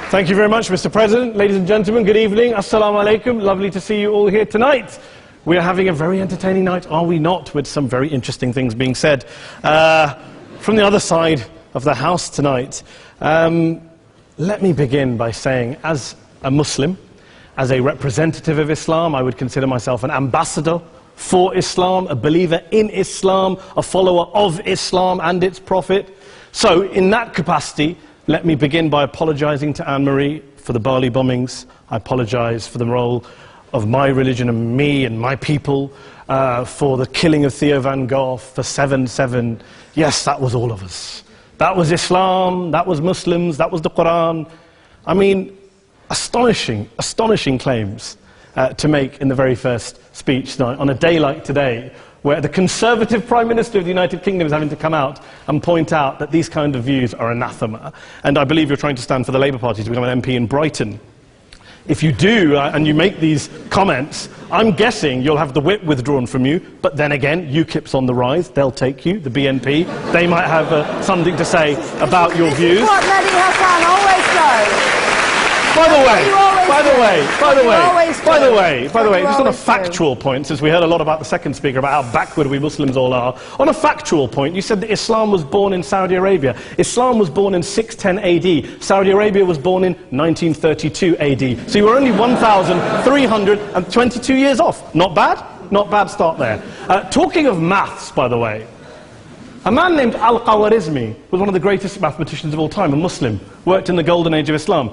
Thank you very much, Mr. President. Ladies and gentlemen, good evening. Assalamu alaikum. Lovely to see you all here tonight. We are having a very entertaining night, are we not, with some very interesting things being said from the other side of the house tonight. Let me begin by saying, as a Muslim, as a representative of Islam, I would consider myself an ambassador for Islam, a believer in Islam, a follower of Islam and its Prophet. So, in that capacity, let me begin by apologizing to Anne-Marie for the Bali bombings. I apologize for the role of my religion and me and my people, for the killing of Theo van Gogh, for 7/7. Yes, that was all of us. That was Islam, that was Muslims, that was the Quran. I mean, astonishing claims to make in the very first speech tonight, on a day like today, where the Conservative Prime Minister of the United Kingdom is having to come out and point out that these kind of views are anathema. And I believe you're trying to stand for the Labour Party to become an MP in Brighton. If you do, and you make these comments, I'm guessing you'll have the whip withdrawn from you, but then again, UKIP's on the rise, they'll take you, the BNP, they might have something to say about your views. This is what Mehdi Hassan always does. By the way, just on a factual point, since we heard a lot about the second speaker, about how backward we Muslims all are, on a factual point, you said that Islam was born in Saudi Arabia. Islam was born in 610 AD. Saudi Arabia was born in 1932 AD. So you were only 1,322 years off. Not bad? Not bad start there. Talking of maths, by the way, a man named Al-Khawarizmi was one of the greatest mathematicians of all time, a Muslim, worked in the golden age of Islam.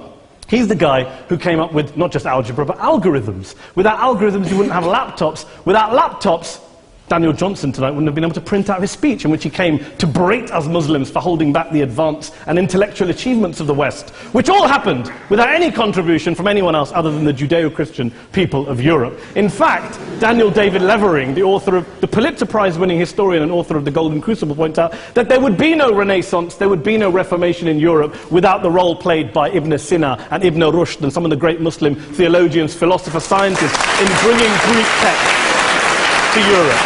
He's the guy who came up with not just algebra, but algorithms. Without algorithms, you wouldn't have laptops. Without laptops, Daniel Johnson tonight wouldn't have been able to print out his speech in which he came to berate us Muslims for holding back the advance and intellectual achievements of the West, which all happened without any contribution from anyone else other than the Judeo-Christian people of Europe. In fact, Daniel David Levering, the author of the Pulitzer Prize-winning historian and author of The Golden Crucible, points out that there would be no Renaissance, there would be no Reformation in Europe without the role played by Ibn Sina and Ibn Rushd and some of the great Muslim theologians, philosophers, scientists in bringing Greek texts to Europe.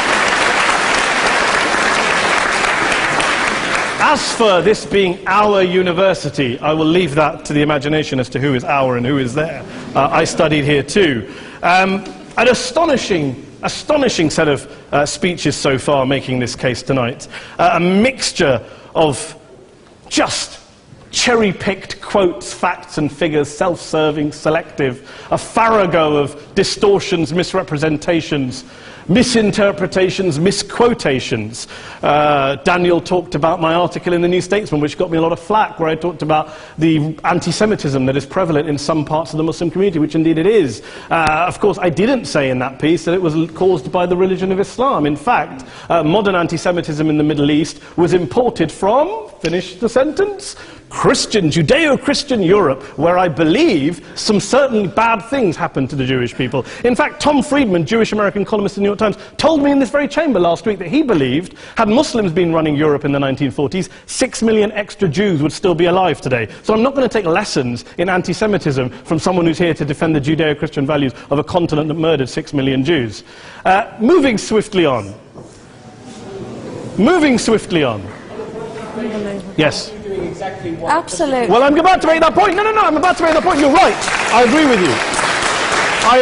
As for this being our university, I will leave that to the imagination as to who is our and who is there. I studied here too. An astonishing set of speeches so far making this case tonight. A mixture of just cherry-picked quotes, facts and figures, self-serving, selective, a farrago of distortions, misrepresentations, misinterpretations, misquotations. Daniel talked about my article in the New Statesman, which got me a lot of flack, where I talked about the anti-Semitism that is prevalent in some parts of the Muslim community, which indeed it is. Of course, I didn't say in that piece that it was caused by the religion of Islam. In fact, modern anti-Semitism in the Middle East was imported from, finish the sentence, Judeo-Christian Europe, where I believe some certainly bad things happened to the Jewish people. In fact, Tom Friedman, Jewish-American columnist in the New York Times, told me in this very chamber last week that he believed, had Muslims been running Europe in the 1940s, 6 million extra Jews would still be alive today. So I'm not going to take lessons in anti-Semitism from someone who's here to defend the Judeo-Christian values of a continent that murdered 6 million Jews. Moving swiftly on. Yes. Absolutely. Well, I'm about to make that point. No, I'm about to make that point. You're right. I agree with you. I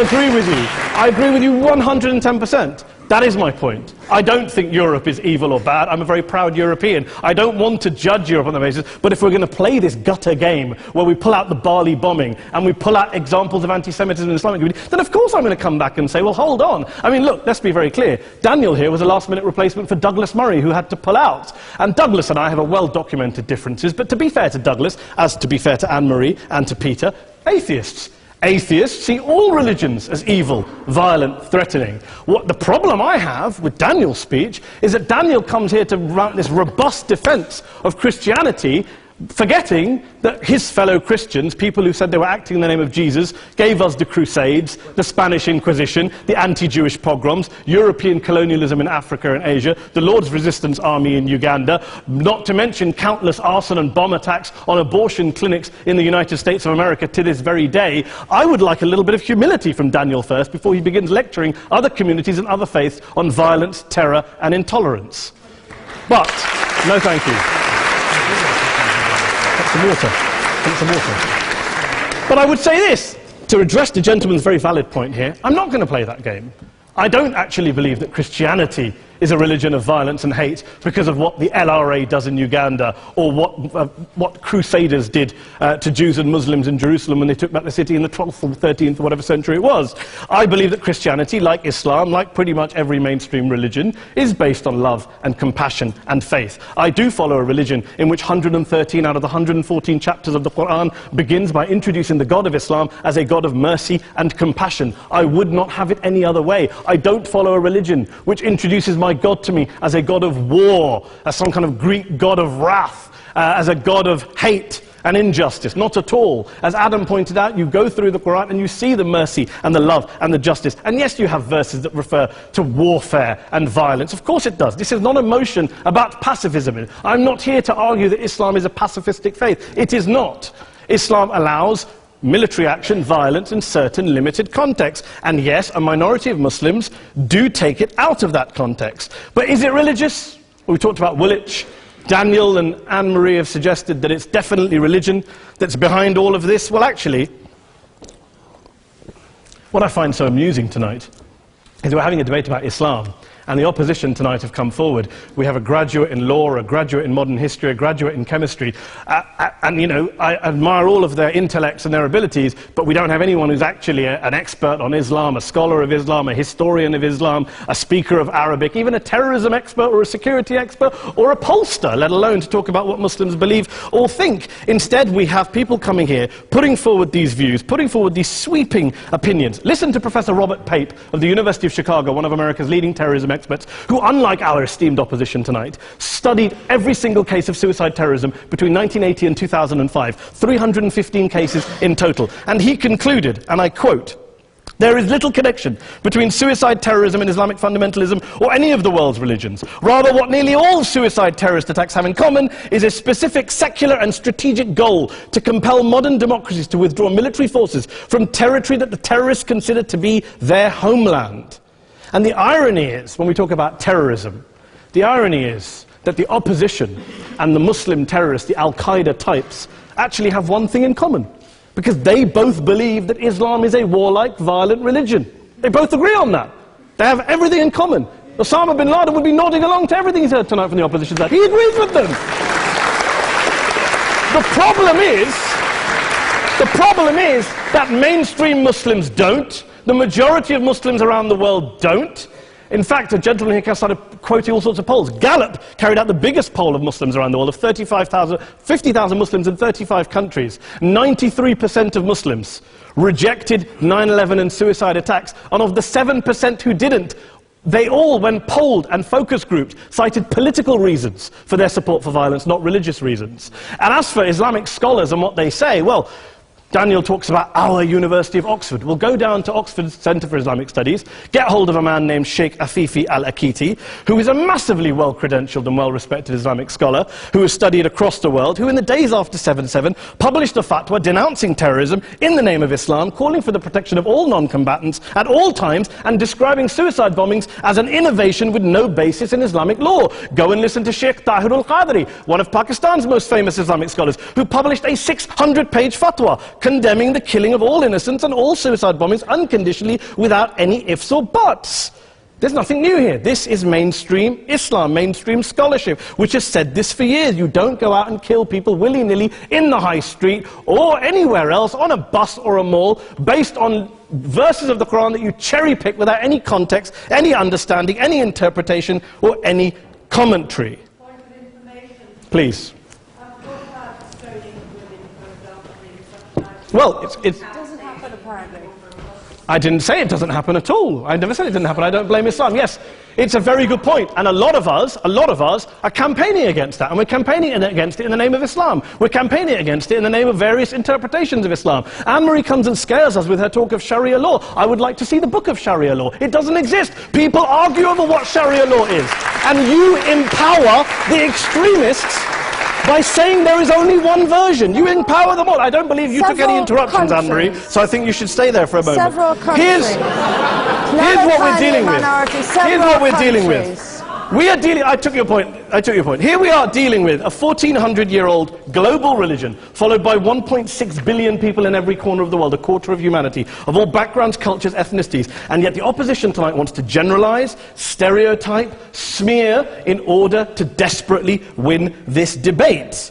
agree with you 110%. That is my point. I don't think Europe is evil or bad. I'm a very proud European. I don't want to judge Europe on that basis, but if we're going to play this gutter game where we pull out the Bali bombing and we pull out examples of anti-Semitism in the Islamic community, then of course I'm going to come back and say, well, hold on. I mean, look, let's be very clear. Daniel here was a last-minute replacement for Douglas Murray, who had to pull out. And Douglas and I have a well-documented differences, but to be fair to Douglas, as to be fair to Anne-Marie and to Peter, atheists. Atheists see all religions as evil, violent, threatening. What the problem I have with Daniel's speech is that Daniel comes here to mount this robust defense of Christianity, forgetting that his fellow Christians, people who said they were acting in the name of Jesus, gave us the Crusades, the Spanish Inquisition, the anti-Jewish pogroms, European colonialism in Africa and Asia, the Lord's Resistance Army in Uganda, not to mention countless arson and bomb attacks on abortion clinics in the United States of America to this very day. I would like a little bit of humility from Daniel first before he begins lecturing other communities and other faiths on violence, terror and intolerance. But, no thank you. Some water. But I would say this, to address the gentleman's very valid point here, I'm not going to play that game. I don't actually believe that Christianity is a religion of violence and hate because of what the LRA does in Uganda or what Crusaders did to Jews and Muslims in Jerusalem when they took back the city in the 12th or 13th or whatever century it was. I believe that Christianity, like Islam, like pretty much every mainstream religion, is based on love and compassion and faith. I do follow a religion in which 113 out of the 114 chapters of the Quran begins by introducing the God of Islam as a God of mercy and compassion. I would not have it any other way. I don't follow a religion which introduces my God to me as a God of war, as some kind of Greek God of wrath, as a God of hate and injustice. Not at all. As Adam pointed out, you go through the Quran and you see the mercy and the love and the justice. And yes, you have verses that refer to warfare and violence. Of course it does. This is not a motion about pacifism. I'm not here to argue that Islam is a pacifistic faith. It is not. Islam allows military action, violence in certain limited contexts. And yes, a minority of Muslims do take it out of that context. But is it religious? Well, we talked about Woolwich. Daniel and Anne-Marie have suggested that it's definitely religion that's behind all of this. Well, actually, what I find so amusing tonight is we're having a debate about Islam. And the opposition tonight have come forward. We have a graduate in law, a graduate in modern history, a graduate in chemistry. And, you know, I admire all of their intellects and their abilities, but we don't have anyone who's actually an expert on Islam, a scholar of Islam, a historian of Islam, a speaker of Arabic, even a terrorism expert or a security expert or a pollster, let alone to talk about what Muslims believe or think. Instead, we have people coming here, putting forward these views, putting forward these sweeping opinions. Listen to Professor Robert Pape of the University of Chicago, one of America's leading terrorism experts, who, unlike our esteemed opposition tonight, studied every single case of suicide terrorism between 1980 and 2005, 315 cases in total. And he concluded, and I quote, "There is little connection between suicide terrorism and Islamic fundamentalism or any of the world's religions. Rather, what nearly all suicide terrorist attacks have in common is a specific secular and strategic goal to compel modern democracies to withdraw military forces from territory that the terrorists consider to be their homeland." And the irony is, when we talk about terrorism, the irony is that the opposition and the Muslim terrorists, the Al-Qaeda types, actually have one thing in common. Because they both believe that Islam is a warlike, violent religion. They both agree on that. They have everything in common. Osama bin Laden would be nodding along to everything he's heard tonight from the opposition side. He agrees with them. The problem is that mainstream Muslims don't. The majority of Muslims around the world don't. In fact, a gentleman here started quoting all sorts of polls. Gallup carried out the biggest poll of Muslims around the world, of 50,000 Muslims in 35 countries. 93% of Muslims rejected 9/11 and suicide attacks, and of the 7% who didn't, they all, when polled and focus grouped, cited political reasons for their support for violence, not religious reasons. And as for Islamic scholars and what they say, well, Daniel talks about our University of Oxford. We'll go down to Oxford Centre for Islamic Studies, get hold of a man named Sheikh Afifi al-Akiti, who is a massively well-credentialed and well-respected Islamic scholar, who has studied across the world, who in the days after 7/7 published a fatwa denouncing terrorism in the name of Islam, calling for the protection of all non-combatants at all times, and describing suicide bombings as an innovation with no basis in Islamic law. Go and listen to Sheikh Tahir al-Qadri, one of Pakistan's most famous Islamic scholars, who published a 600-page fatwa condemning the killing of all innocents and all suicide bombings unconditionally without any ifs or buts. There's nothing new here. This is mainstream Islam, mainstream scholarship, which has said this for years. You don't go out and kill people willy-nilly in the high street or anywhere else, on a bus or a mall, based on verses of the Quran that you cherry-pick without any context, any understanding, any interpretation, or any commentary. Point of information. Please. Well, it doesn't happen, apparently. I didn't say it doesn't happen at all. I never said it didn't happen. I don't blame Islam. Yes, it's a very good point. And a lot of us are campaigning against that. And we're campaigning against it in the name of Islam. We're campaigning against it in the name of various interpretations of Islam. Anne-Marie comes and scares us with her talk of Sharia law. I would like to see the book of Sharia law. It doesn't exist. People argue over what Sharia law is. And you empower the extremists by saying there is only one version. You empower them all. I don't believe you took any interruptions, Anne-Marie, so I think you should stay there for a moment. Several countries. Here's what we're dealing with. Here's what we're dealing with. We are dealing, I took your point. Here we are dealing with a 1400-year-old global religion, followed by 1.6 billion people in every corner of the world, a quarter of humanity, of all backgrounds, cultures, ethnicities. And yet the opposition tonight wants to generalize, stereotype, smear, in order to desperately win this debate.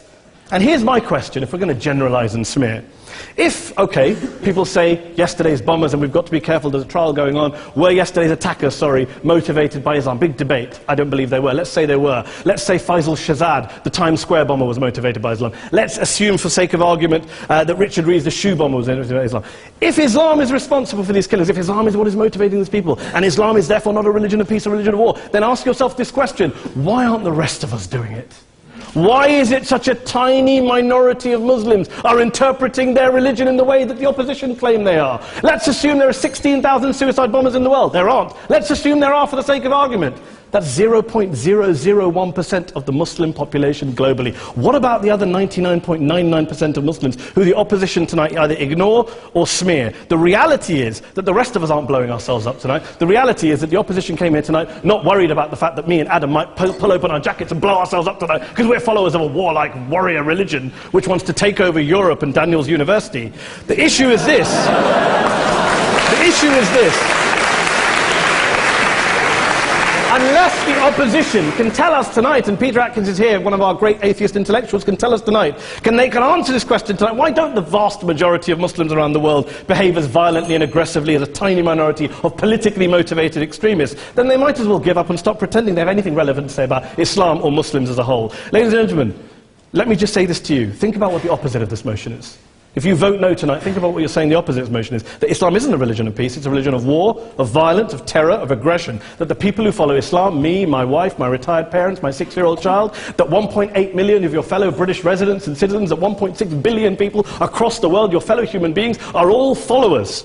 And here's my question, if we're going to generalize and smear. If, okay, people say yesterday's bombers, and we've got to be careful, there's a trial going on, were yesterday's attackers, motivated by Islam? Big debate. I don't believe they were. Let's say they were. Let's say Faisal Shahzad, the Times Square bomber, was motivated by Islam. Let's assume, for sake of argument, that Richard Reeves, the shoe bomber, was motivated by Islam. If Islam is responsible for these killings, if Islam is what is motivating these people, and Islam is therefore not a religion of peace, a religion of war, then ask yourself this question: why aren't the rest of us doing it? Why is it such a tiny minority of Muslims are interpreting their religion in the way that the opposition claim they are? Let's assume there are 16,000 suicide bombers in the world. There aren't. Let's assume there are for the sake of argument. That's 0.001% of the Muslim population globally. What about the other 99.99% of Muslims who the opposition tonight either ignore or smear? The reality is that the rest of us aren't blowing ourselves up tonight. The reality is that the opposition came here tonight not worried about the fact that me and Adam might pull open our jackets and blow ourselves up tonight because we're followers of a warlike warrior religion which wants to take over Europe and Daniel's university. The issue is this. The issue is this. Unless the opposition can tell us tonight, and Peter Atkins is here, one of our great atheist intellectuals, can tell us tonight, can answer this question tonight: why don't the vast majority of Muslims around the world behave as violently and aggressively as a tiny minority of politically motivated extremists? Then they might as well give up and stop pretending they have anything relevant to say about Islam or Muslims as a whole. Ladies and gentlemen, let me just say this to you. Think about what the opposite of this motion is. If you vote no tonight, think about what you're saying the opposite of this motion is. That Islam isn't a religion of peace, it's a religion of war, of violence, of terror, of aggression. That the people who follow Islam, me, my wife, my retired parents, my 6-year-old child, that 1.8 million of your fellow British residents and citizens, that 1.6 billion people across the world, your fellow human beings, are all followers,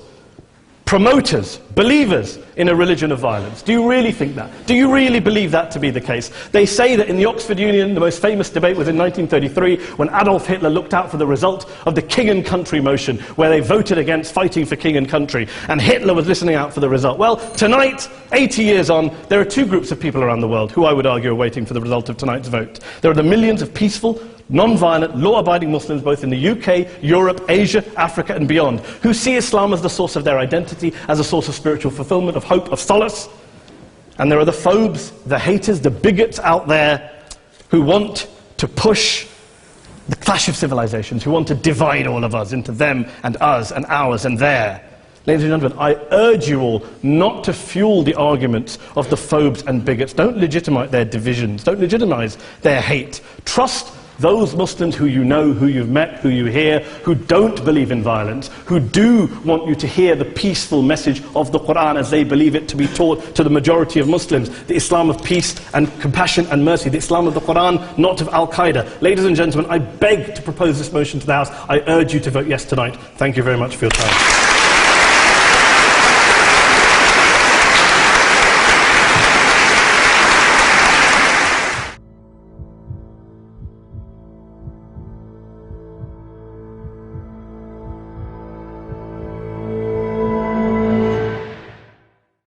promoters, believers in a religion of violence. Do you really think that? Do you really believe that to be the case? They say that in the Oxford Union, the most famous debate was in 1933, when Adolf Hitler looked out for the result of the King and Country motion, where they voted against fighting for king and country, and Hitler was listening out for the result. Well, tonight, 80 years on, there are two groups of people around the world who I would argue are waiting for the result of tonight's vote. There are the millions of peaceful, non-violent, law-abiding Muslims both in the UK, Europe, Asia, Africa and beyond, who see Islam as the source of their identity, as a source of spiritual fulfillment, of hope, of solace. And there are the phobes, the haters, the bigots out there who want to push the clash of civilizations, who want to divide all of us into them and us and ours and their. Ladies and gentlemen, I urge you all not to fuel the arguments of the phobes and bigots. Don't legitimize their divisions. Don't legitimize their hate. Trust those Muslims who you know, who you've met, who you hear, who don't believe in violence, who do want you to hear the peaceful message of the Quran as they believe it to be taught to the majority of Muslims, the Islam of peace and compassion and mercy, the Islam of the Quran, not of Al-Qaeda. Ladies and gentlemen, I beg to propose this motion to the House. I urge you to vote yes tonight. Thank you very much for your time.